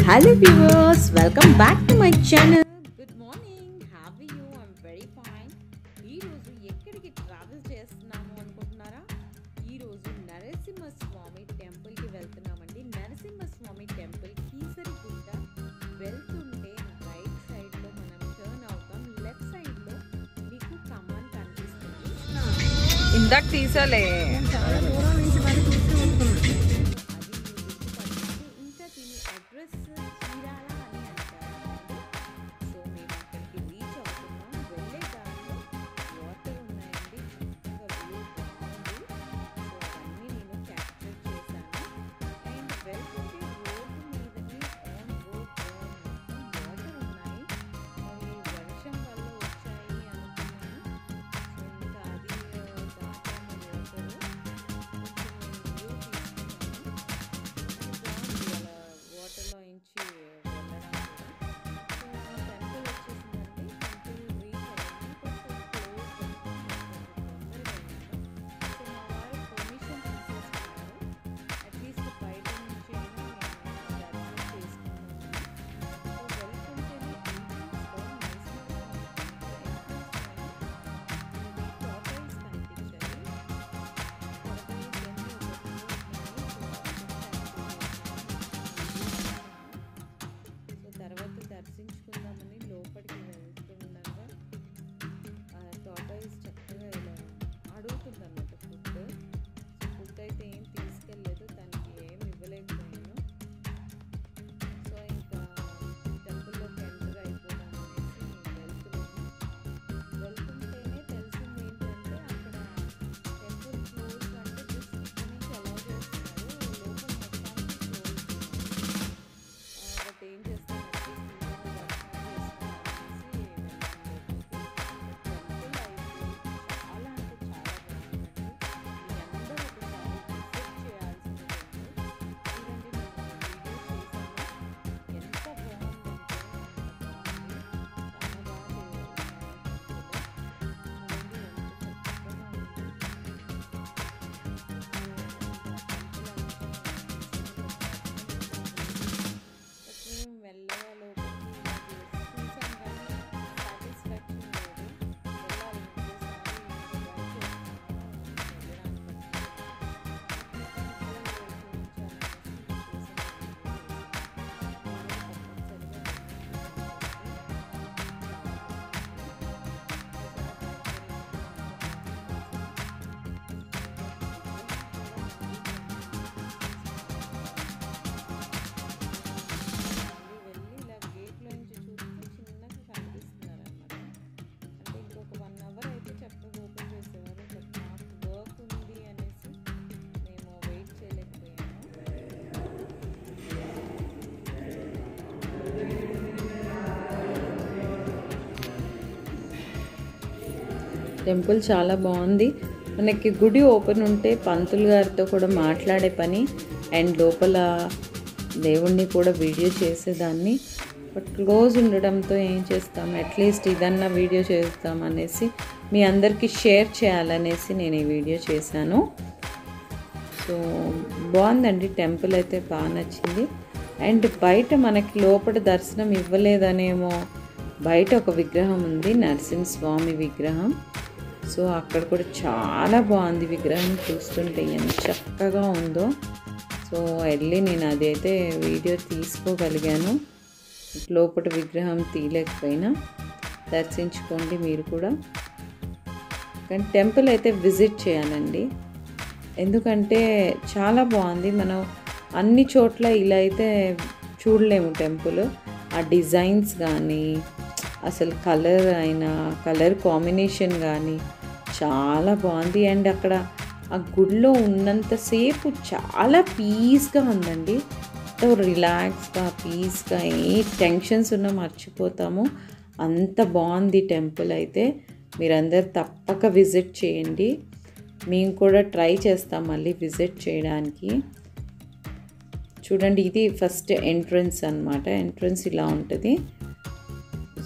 Hello viewers, welcome back to my channel. Good morning, how are you? I'm very fine. ఈ రోజు ఎక్కడికి travel చేస్తున్నాము అనుకుంటున్నారా? ఈ రోజు నరసింహస్వామి టెంపుల్ కి వెళ్తున్నామండి. నరసింహస్వామి టెంపుల్ కీసరిగుట్ట వెళ్తుంటే రైట్ సైడ్ లో మనం టర్న్ అవుతాం. లెఫ్ట్ సైడ్ లో మీకు కమాన్ కనిపిస్తుంది. ఇందాక తీసాలే దర్శించుకుందామని లోపలికి వెళ్తుండగా టాటాయిస్ చక్కగా ఇలా అడుగుతుంది అన్నమాట. ఫుడ్ అయితే ఏం తీసుకెళ్ళలేదు, దానికి ఏం ఇవ్వలేకపోయాను. సో ఇంకా టెంపుల్లోకి ఎంటర్ అయిపోదాం అనేసి వెళ్తుంటేనే తెలిసింది ఏంటంటే అక్కడ టెంపుల్ క్లోజ్ అంటే జస్ట్ ఇక్కడ నుంచి అలౌ చేస్తున్నారు, లోపల మొత్తానికి క్లోజ్. బట్ ఏం చేస్తాను టెంపుల్ చాలా బాగుంది. మనకి గుడి ఓపెన్ ఉంటే పంతులు గారితో కూడా మాట్లాడే పని అండ్ లోపల దేవుణ్ణి కూడా వీడియో చేసేదాన్ని. బట్ క్లోజ్ ఉండడంతో ఏం చేస్తాం, అట్లీస్ట్ ఇదన్నా వీడియో చేస్తాం అనేసి మీ అందరికీ షేర్ చేయాలనేసి నేను ఈ వీడియో చేశాను. సో బాగుందండి, టెంపుల్ అయితే బాగా నచ్చింది. అండ్ బయట మనకి లోపల దర్శనం ఇవ్వలేదనేమో, బయట ఒక విగ్రహం ఉంది, నరసింహస్వామి విగ్రహం. సో అక్కడ కూడా చాలా బాగుంది విగ్రహం, చూస్తుంటే ఎంత చక్కగా ఉందో. సో వెళ్ళి నేను అదైతే వీడియో తీసుకోగలిగాను. లోపల విగ్రహం తీయలేకపోయినా దర్శించుకోండి మీరు కూడా. కానీ టెంపుల్ అయితే విజిట్ చేయాలండి, ఎందుకంటే చాలా బాగుంది. మనం అన్ని చోట్ల ఇలా అయితే చూడలేము టెంపుల్. ఆ డిజైన్స్ కానీ అసలు కలర్ అయినా కలర్ కాంబినేషన్ కానీ చాలా బాగుంది. అండ్ అక్కడ ఆ గుడిలో ఉన్నంతసేపు చాలా పీస్గా ఉందండి, రిలాక్స్గా పీస్గా, ఏ టెన్షన్స్ ఉన్నా మర్చిపోతాము, అంత బాగుంది టెంపుల్ అయితే. మీరందరూ తప్పక విజిట్ చేయండి, మేము కూడా ట్రై చేస్తాం మళ్ళీ విజిట్ చేయడానికి. చూడండి, ఇది ఫస్ట్ ఎంట్రన్స్ అన్నమాట. ఎంట్రన్స్ ఇలా ఉంటుంది.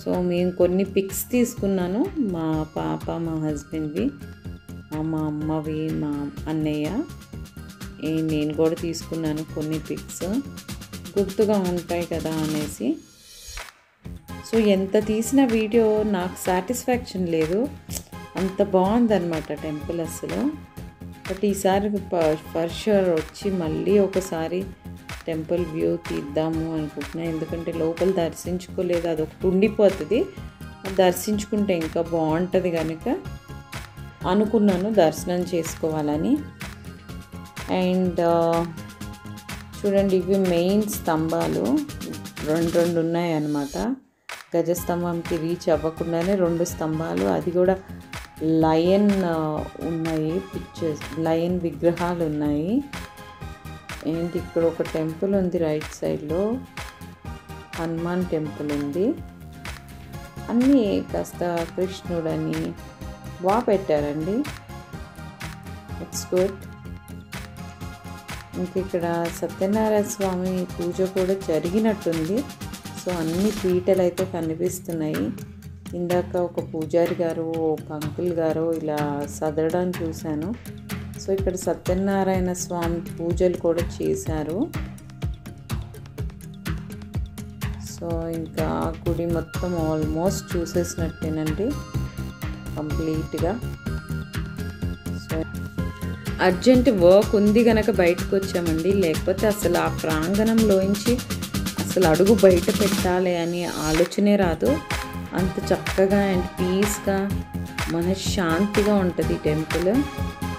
సో మేము కొన్ని పిక్స్ తీసుకున్నాను, మా పాప మా హస్బెండ్వి, మా అమ్మవి మా అన్నయ్య నేను కూడా తీసుకున్నాను కొన్ని పిక్స్. గుర్తుగా ఉంటాయి కదా అనేసి. సో ఎంత తీసిన వీడియో నాకు సాటిస్ఫాక్షన్ లేదు, అంత బాగుందన్నమాట టెంపుల్ అసలు. బట్ ఈసారి ఫర్ ష్యూర్ వచ్చి మళ్ళీ ఒకసారి టెంపుల్ వ్యూ తీద్దాము అనుకుంటున్నాను. ఎందుకంటే లోపల దర్శించుకోలేదు, అదొకటి ఉండిపోతుంది, దర్శించుకుంటే ఇంకా బాగుంటుంది కనుక అనుకున్నాను దర్శనం చేసుకోవాలని. అండ్ చూడండి, ఇవి మెయిన్ స్తంభాలు రెండు ఉన్నాయి అన్నమాట. గజస్తంభంకి రీచ్ అవ్వకుండానే 2 స్తంభాలు, అది కూడా లయన్ ఉన్నాయి, పిక్చర్స్ లయన్ విగ్రహాలు ఉన్నాయి. అండ్ ఇక్కడ ఒక టెంపుల్ ఉంది రైట్ సైడ్లో, హనుమాన్ టెంపుల్ ఉంది. అన్నీ కాస్త కృష్ణుడని బాగా పెట్టారండి, ఇట్స్ గుడ్. ఇంక ఇక్కడ సత్యనారాయణ స్వామి పూజ కూడా జరిగినట్టుంది. సో అన్ని పీటలు అయితే కనిపిస్తున్నాయి. ఇందాక ఒక పూజారి గారు, ఒక అంకుల్ గారు ఇలా సదరడానికి చూశాను. సో ఇక్కడ సత్యనారాయణ స్వామి పూజలు కూడా చేశారు. సో ఇంకా గుడి మొత్తం ఆల్మోస్ట్ చూసేసినట్టేనండి కంప్లీట్గా. సో అర్జెంట్ వర్క్ ఉంది కనుక బయటకు వచ్చామండి, లేకపోతే అసలు ఆ ప్రాంగణంలోంచి అసలు అడుగు బయట పెట్టాలి అని ఆలోచనే రాదు. అంత చక్కగా అండ్ పీస్గా మనశ్శాంతిగా ఉంటుంది టెంపుల్,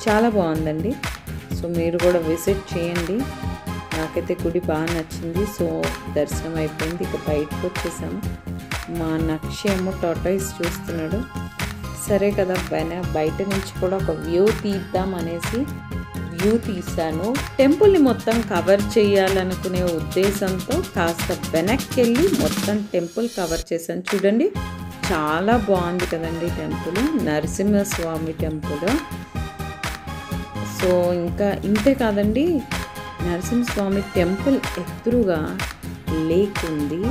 చాలా బాగుందండి. సో మీరు కూడా విజిట్ చేయండి. నాకైతే గుడి బాగా నచ్చింది. సో దర్శనం అయిపోయింది, ఇక బయటకు వచ్చేసాము. మా నక్షి ఏమో టాటాయిస్ చూస్తున్నాడు. సరే కదా, బయట నుంచి కూడా ఒక వ్యూ తీద్దాం అనేసి వ్యూ తీశాను. టెంపుల్ని మొత్తం కవర్ చేయాలనుకునే ఉద్దేశంతో కాస్త వెనక్కి వెళ్ళి మొత్తం టెంపుల్ కవర్ చేశాను. చూడండి, చాలా బాగుంది కదండి టెంపుల్, నరసింహస్వామి టెంపుల్. సో ఇంకా ఇంతే కాదండి, నరసింహస్వామి టెంపుల్ ఎదురుగా లేక్ ఉంది.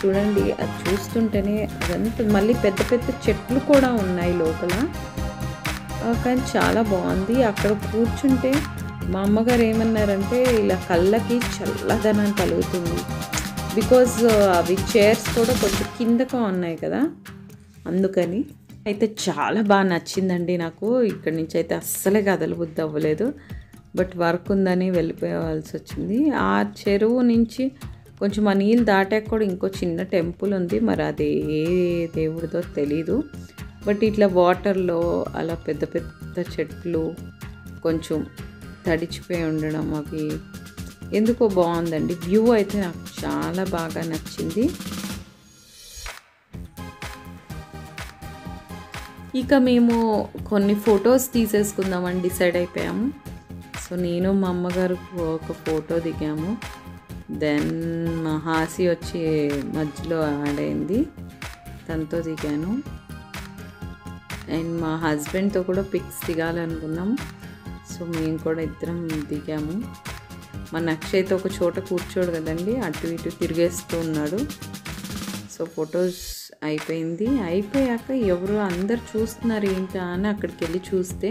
చూడండి, అది చూస్తుంటేనే అదంతా మళ్ళీ పెద్ద పెద్ద చెట్లు కూడా ఉన్నాయి లోపల, కానీ చాలా బాగుంది. అక్కడ కూర్చుంటే మా అమ్మగారు ఏమన్నారంటే ఇలా కళ్ళకి చల్లదనం కలుగుతుంది, బికాజ్ అవి చైర్స్ కూడా కొంచెం కిందగా ఉన్నాయి కదా, అందుకని. అయితే చాలా బాగా నచ్చిందండి నాకు. ఇక్కడి నుంచి అయితే అస్సలే కదలబుద్ధి అవ్వలేదు, బట్ వర్క్ ఉందని వెళ్ళిపోవాల్సి వచ్చింది. ఆ చెరువు నుంచి కొంచెం ఆ నీళ్ళు దాటాక కూడా ఇంకో చిన్న టెంపుల్ ఉంది, మరి అది ఏ దేవుడిదో తెలీదు. బట్ ఇట్లా వాటర్లో అలా పెద్ద పెద్ద చెట్లు కొంచెం తడిచిపోయి ఉండడం, అవి ఎందుకో బాగుందండి. వ్యూ అయితే నాకు చాలా బాగా నచ్చింది. ఇక మేము కొన్ని ఫొటోస్ తీసేసుకుందామని డిసైడ్ అయిపోయాము. సో నేను మా అమ్మగారు ఒక ఫోటో దిగాము. దెన్ మా హాసి వచ్చి మధ్యలో యాడ్ అయింది, తనతో దిగాను. అండ్ మా హస్బెండ్తో కూడా పిక్స్ దిగాలనుకున్నాం. సో మేము కూడా ఇద్దరం దిగాము. మా నక్ష అయితే ఒక చోట కూర్చోడు కదండి, అటు ఇటు తిరిగేస్తూ ఉన్నాడు. సో ఫొటోస్ అయిపోయింది. అయిపోయాక ఎవరు అందరు చూస్తున్నారు ఏంటా అని అక్కడికి వెళ్ళి చూస్తే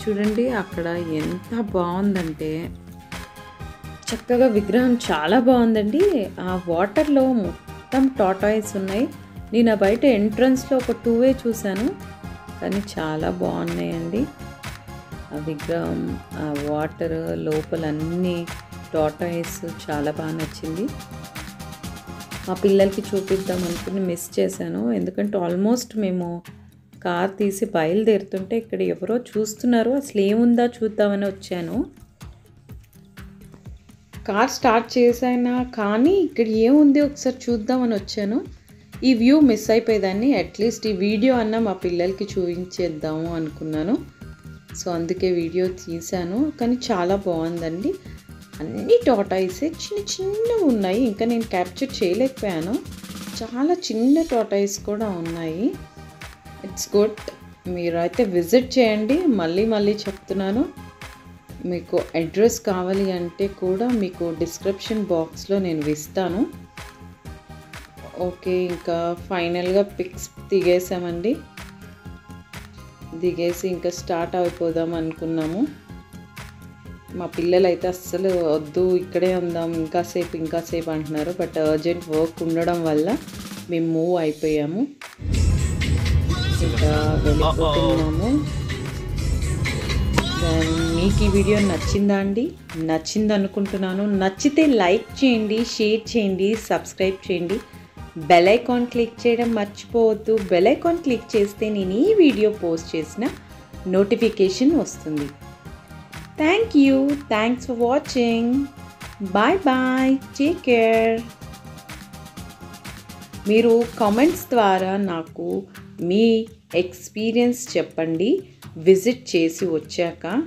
చూడండి, అక్కడ ఎంత బాగుందంటే చక్కగా విగ్రహం చాలా బాగుందండి. ఆ వాటర్లో మొత్తం టాటాయిస్ ఉన్నాయి. నేను ఆ బయట ఎంట్రన్స్లో ఒక 2 చూశాను, కానీ చాలా బాగున్నాయండి. ఆ విగ్రహం, ఆ వాటర్ లోపల అన్ని టాటాయిస్ చాలా బాగా నచ్చింది. మా పిల్లలకి చూపిద్దాం అనుకుని మిస్ చేశాను, ఎందుకంటే ఆల్మోస్ట్ మేము కార్ తీసి బయలుదేరుతుంటే ఇక్కడ ఎవరో చూస్తున్నారు, అసలు ఏముందా చూద్దామని వచ్చాను. కార్ స్టార్ట్ చేసానా కానీ ఇక్కడ ఏముంది ఒకసారి చూద్దామని వచ్చాను. ఈ వ్యూ మిస్ అయిపోయేదాన్ని, అట్లీస్ట్ ఈ వీడియో అన్నా మా పిల్లలకి చూపించేద్దాము అనుకున్నాను. సో అందుకే వీడియో తీశాను. కానీ చాలా బాగుందండి. అన్ని టాటాయిసే చిన్న చిన్నవి ఉన్నాయి, ఇంకా నేను క్యాప్చర్ చేయలేకపోయాను. చాలా చిన్న టాటాయిస్ కూడా ఉన్నాయి. ఇట్స్ గుడ్, మీరు అయితే విజిట్ చేయండి. మళ్ళీ మళ్ళీ చెప్తున్నాను, మీకు అడ్రస్ కావాలి అంటే కూడా మీకు డిస్క్రిప్షన్ బాక్స్లో నేను ఇస్తాను. ఓకే, ఇంకా ఫైనల్గా పిక్స్ దిగేసామండి. దిగేసి ఇంకా స్టార్ట్ అయిపోదాం అనుకున్నాము. మా పిల్లలైతే అస్సలు వద్దు ఇక్కడే ఉందాం ఇంకాసేపు అంటున్నారు. బట్ అర్జెంట్ వర్క్ ఉండడం వల్ల మేము మూవ్ అయిపోయాము. ఇంకా వెళ్ళిపోతున్నాము. మీకు ఈ వీడియో నచ్చిందా అండి? నచ్చింది అనుకుంటున్నాను. నచ్చితే లైక్ చేయండి, షేర్ చేయండి, సబ్స్క్రైబ్ చేయండి. బెల్ ఐకాన్ క్లిక్ చేయడం మర్చిపోవద్దు. బెల్ ఐకాన్ క్లిక్ చేస్తే నేను ఈ వీడియో పోస్ట్ చేసిన నోటిఫికేషన్ వస్తుంది. Thank you. Thanks for watching. Bye bye. Take care. మీరు కామెంట్స్ ద్వారా నాకు మీ ఎక్స్పీరియన్స్ చెప్పండి విజిట్ చేసి వచ్చాక.